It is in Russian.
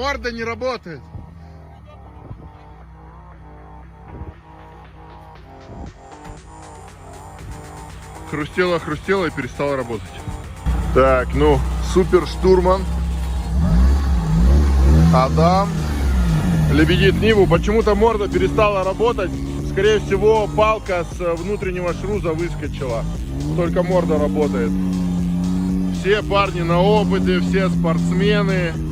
морда не работает. Хрустела и перестала работать. Так, ну, супер штурман Адам лебедит Ниву. Почему-то морда перестала работать. Скорее всего, палка с внутреннего шруза выскочила. Только морда работает. Все парни на опыте, все спортсмены.